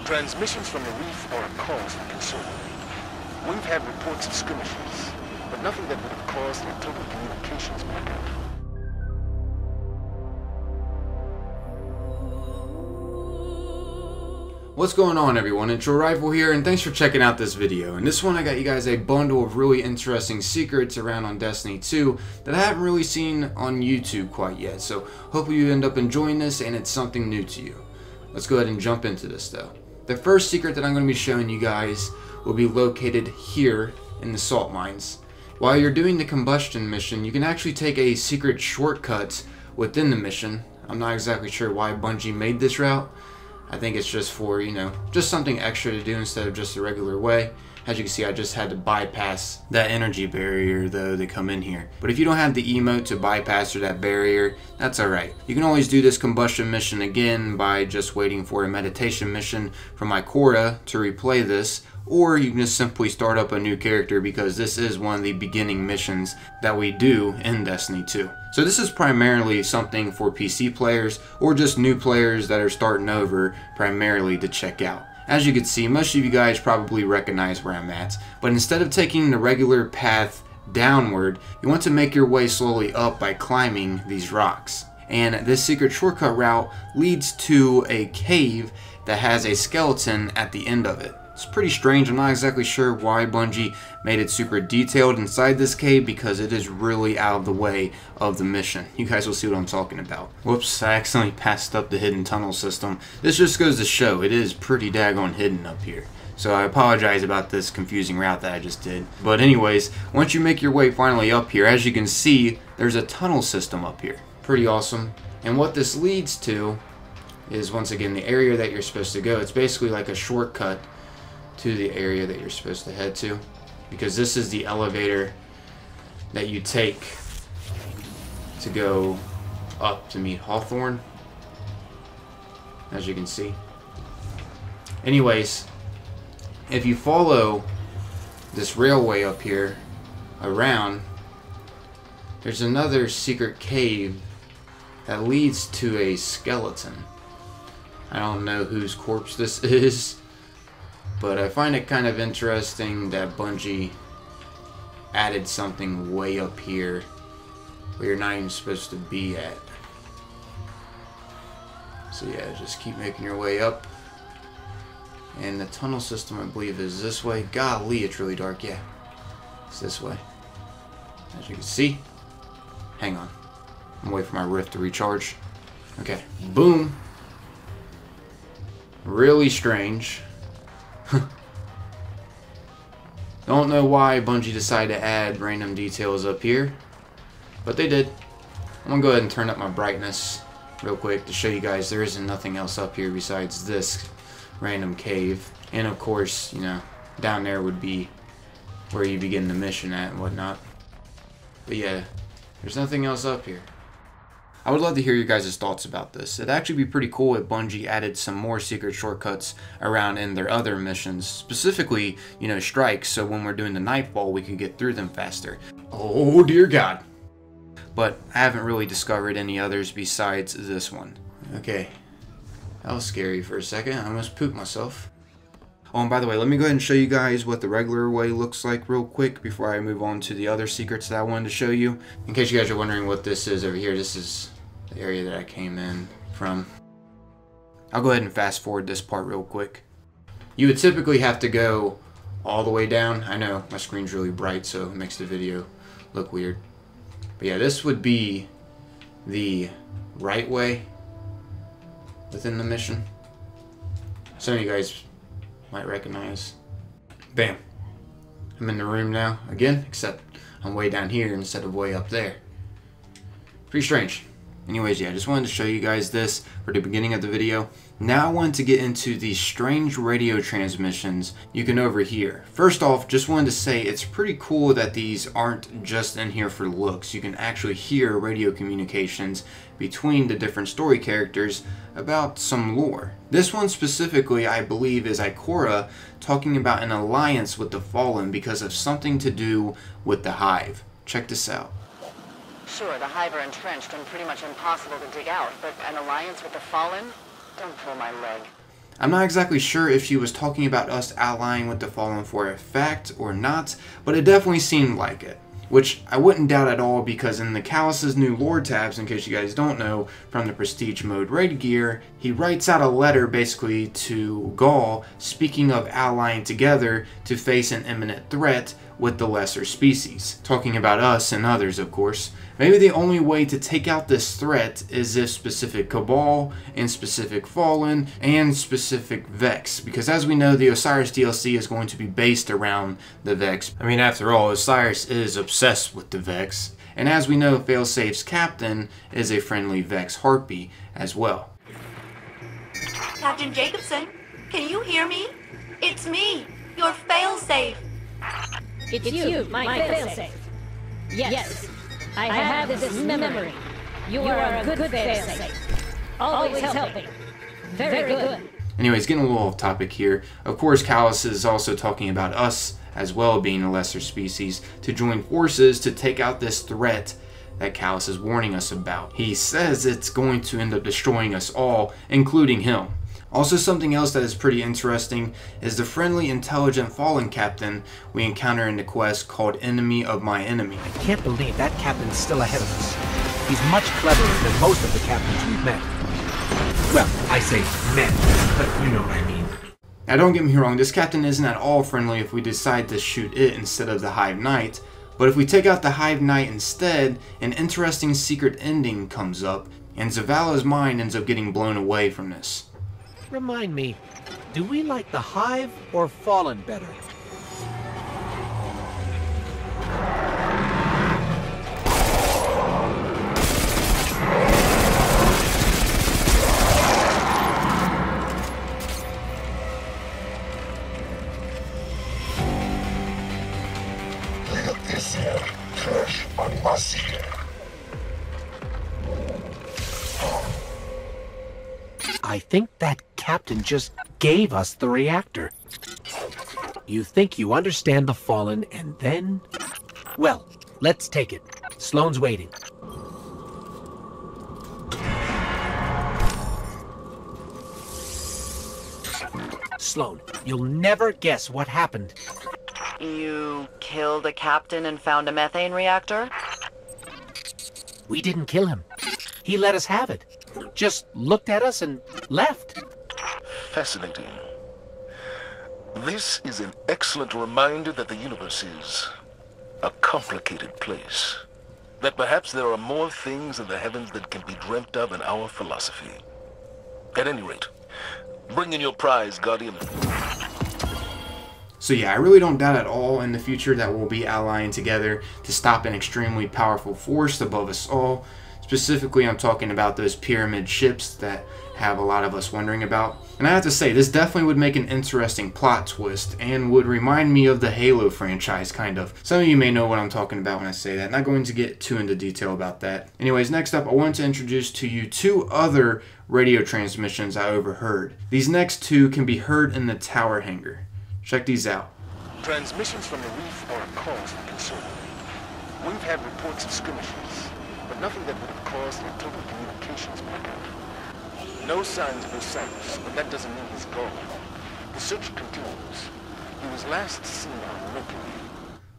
Transmissions from the Reef are a cause for concern. We've had reports of skirmishes, but nothing that would have caused a total communications blackout. What's going on, everyone? It's your Rifle here, and thanks for checking out this video. In this one, I got you guys a bundle of really interesting secrets around on Destiny 2 that I haven't really seen on YouTube quite yet, so hopefully you end up enjoying this and it's something new to you. Let's go ahead and jump into this though. The first secret that I'm going to be showing you guys will be located here in the salt mines. While you're doing the combustion mission, you can actually take a secret shortcut within the mission. I'm not exactly sure why Bungie made this route. I think it's just for, just something extra to do instead of just the regular way. As you can see, I just had to bypass that energy barrier though to come in here. But if you don't have the emote to bypass or that barrier, that's alright. You can always do this combustion mission again by just waiting for a meditation mission from Ikora to replay this. Or you can just simply start up a new character because this is one of the beginning missions that we do in Destiny 2. So this is primarily something for PC players or just new players that are starting over primarily to check out. As you can see, most of you guys probably recognize where I'm at, but instead of taking the regular path downward, you want to make your way slowly up by climbing these rocks. And this secret shortcut route leads to a cave that has a skeleton at the end of it. It's pretty strange. I'm not exactly sure why Bungie made it super detailed inside this cave because it is really out of the way of the mission. You guys will see what I'm talking about. Whoops, I accidentally passed up the hidden tunnel system. This just goes to show it is pretty daggone hidden up here. So I apologize about this confusing route that I just did. But anyways, once you make your way finally up here, as you can see, there's a tunnel system up here. Pretty awesome. And what this leads to is, once again, the area that you're supposed to go. It's basically like a shortcut to the area that you're supposed to head to, because this is the elevator that you take to go up to meet Hawthorne, as you can see. Anyways, if you follow this railway up here around, there's another secret cave that leads to a skeleton. I don't know whose corpse this is, but I find it kind of interesting that Bungie added something way up here where you're not even supposed to be at. So yeah, just keep making your way up. And the tunnel system, I believe, is this way. Golly, it's really dark. Yeah, it's this way. As you can see. Hang on. I'm waiting for my rift to recharge. Okay. Boom. Really strange. Don't know why Bungie decided to add random details up here, but they did. I'm gonna go ahead and turn up my brightness real quick to show you guys there isn't nothing else up here besides this random cave. And of course, down there would be where you begin the mission at and whatnot. But yeah, there's nothing else up here. I would love to hear your guys' thoughts about this. It'd actually be pretty cool if Bungie added some more secret shortcuts around in their other missions. Specifically, strikes, so when we're doing the nightfall, we could get through them faster. Oh dear God. But I haven't really discovered any others besides this one. Okay. That was scary for a second. I almost pooped myself. Oh, and by the way, let me go ahead and show you guys what the regular way looks like real quick before I move on to the other secrets that I wanted to show you. In case you guys are wondering what this is over here, this is the area that I came in from. I'll go ahead and fast forward this part real quick. You would typically have to go all the way down. I know my screen's really bright, so it makes the video look weird. But yeah, this would be the right way within the mission. Some of you guys might recognize. Bam. I'm in the room now again, except I'm way down here instead of way up there. Pretty strange. Anyways, yeah, I just wanted to show you guys this for the beginning of the video. Now I wanted to get into these strange radio transmissions you can overhear. First off, just wanted to say it's pretty cool that these aren't just in here for looks. You can actually hear radio communications between the different story characters about some lore. This one specifically, I believe, is Ikora talking about an alliance with the Fallen because of something to do with the Hive. Check this out. Sure, the Hive are entrenched and pretty much impossible to dig out, but an alliance with the Fallen? Don't pull my leg. I'm not exactly sure if she was talking about us allying with the Fallen for a fact or not, but it definitely seemed like it. Which I wouldn't doubt at all, because in the Callus's new lore tabs, in case you guys don't know, from the Prestige Mode raid gear, he writes out a letter basically to Gaul speaking of allying together to face an imminent threat with the lesser species. Talking about us and others, of course. Maybe the only way to take out this threat is if specific Cabal, and specific Fallen, and specific Vex. Because as we know, the Osiris DLC is going to be based around the Vex. I mean, after all, Osiris is obsessed with the Vex. And as we know, Failsafe's captain is a friendly Vex Harpy as well. Captain Jacobson, can you hear me? It's me, your Failsafe. It's you, my failsafe. Yes, I have this memory. You are a good failsafe. Always helping. Very good. Anyways, getting a little off topic here. Of course, Callus is also talking about us as well, being a lesser species, to join forces to take out this threat that Callus is warning us about. He says it's going to end up destroying us all, including him. Also, something else that is pretty interesting is the friendly, intelligent Fallen captain we encounter in the quest called Enemy of My Enemy. I can't believe that captain's still ahead of us. He's much cleverer than most of the captains we've met. Well, I say met, but you know what I mean. Now don't get me wrong, this captain isn't at all friendly if we decide to shoot it instead of the Hive Knight, but if we take out the Hive Knight instead, an interesting secret ending comes up, and Zavala's mind ends up getting blown away from this. Remind me, do we like the Hive or Fallen better? I think that captain just gave us the reactor. You think you understand the Fallen, and then... Well, let's take it. Sloane's waiting. Sloane, you'll never guess what happened. You killed a captain and found a methane reactor? We didn't kill him. He let us have it. Just looked at us and left. Fascinating. This is an excellent reminder that the universe is a complicated place. That perhaps there are more things in the heavens that can be dreamt of in our philosophy. At any rate, bring in your prize, Guardian. So yeah, I really don't doubt at all in the future that we'll be allying together to stop an extremely powerful force above us all. Specifically, I'm talking about those pyramid ships that have a lot of us wondering about. And I have to say, this definitely would make an interesting plot twist and would remind me of the Halo franchise, kind of. Some of you may know what I'm talking about when I say that. Not going to get too into detail about that. Anyways, next up, I want to introduce to you two other radio transmissions I overheard. These next two can be heard in the tower hangar. Check these out. Transmissions from the Reef are a cause for concern. We've had reports of skirmishes, but nothing that would have caused a total communications blackout. No signs of Osiris, but that doesn't mean he's gone. The search continues. He was last seen on Mercury.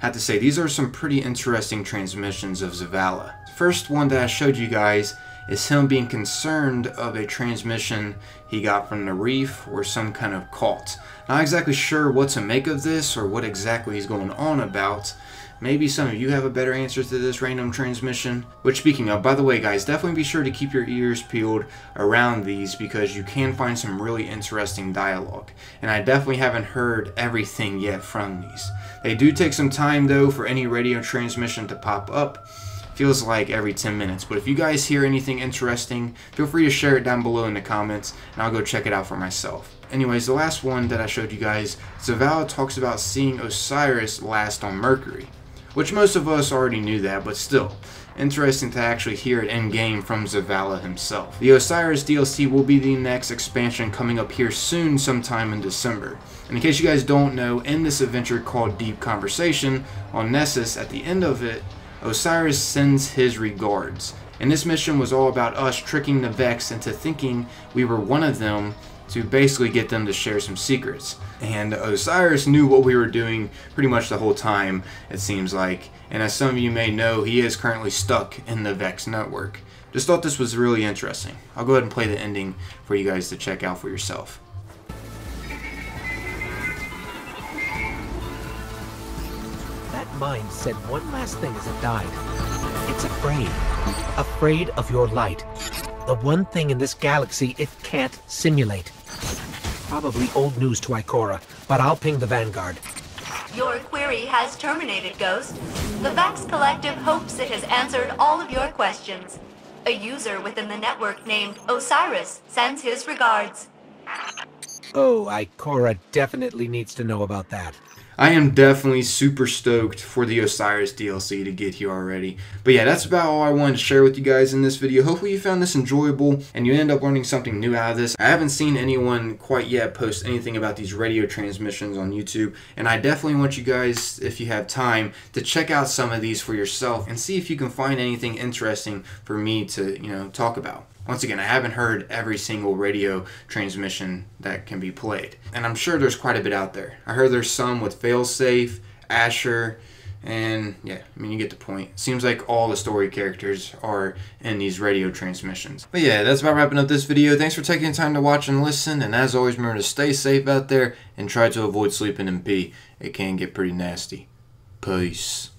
I have to say, these are some pretty interesting transmissions of Zavala. The first one that I showed you guys is him being concerned of a transmission he got from the Reef or some kind of cult. Not exactly sure what to make of this or what exactly he's going on about. Maybe some of you have a better answer to this random transmission. Which, speaking of, by the way guys, definitely be sure to keep your ears peeled around these because you can find some really interesting dialogue. And I definitely haven't heard everything yet from these. They do take some time though for any radio transmission to pop up. Feels like every 10 minutes. But if you guys hear anything interesting, feel free to share it down below in the comments and I'll go check it out for myself. Anyways, the last one that I showed you guys, Zavala talks about seeing Osiris last on Mercury. Which most of us already knew that, but still, interesting to actually hear it in-game from Zavala himself. The Osiris DLC will be the next expansion coming up here soon, sometime in December. And in case you guys don't know, in this adventure called Deep Conversation on Nessus, at the end of it, Osiris sends his regards. And this mission was all about us tricking the Vex into thinking we were one of them to basically get them to share some secrets. And Osiris knew what we were doing pretty much the whole time, it seems like. And as some of you may know, he is currently stuck in the Vex network. Just thought this was really interesting. I'll go ahead and play the ending for you guys to check out for yourself. That mind said one last thing as it died. It's afraid. Afraid of your light. The one thing in this galaxy it can't simulate. Probably old news to Ikora, but I'll ping the Vanguard. Your query has terminated, Ghost. The Vax Collective hopes it has answered all of your questions. A user within the network named Osiris sends his regards. Oh, Ikora definitely needs to know about that. I am definitely super stoked for the Osiris DLC to get here already. But yeah, that's about all I wanted to share with you guys in this video. Hopefully you found this enjoyable and you end up learning something new out of this. I haven't seen anyone quite yet post anything about these radio transmissions on YouTube, and I definitely want you guys, if you have time, to check out some of these for yourself and see if you can find anything interesting for me to, talk about. Once again, I haven't heard every single radio transmission that can be played, and I'm sure there's quite a bit out there. I heard there's some with Failsafe, Asher, and yeah, I mean, you get the point. Seems like all the story characters are in these radio transmissions. But yeah, that's about wrapping up this video. Thanks for taking the time to watch and listen, and as always, remember to stay safe out there and try to avoid sleeping in pee. It can get pretty nasty. Peace.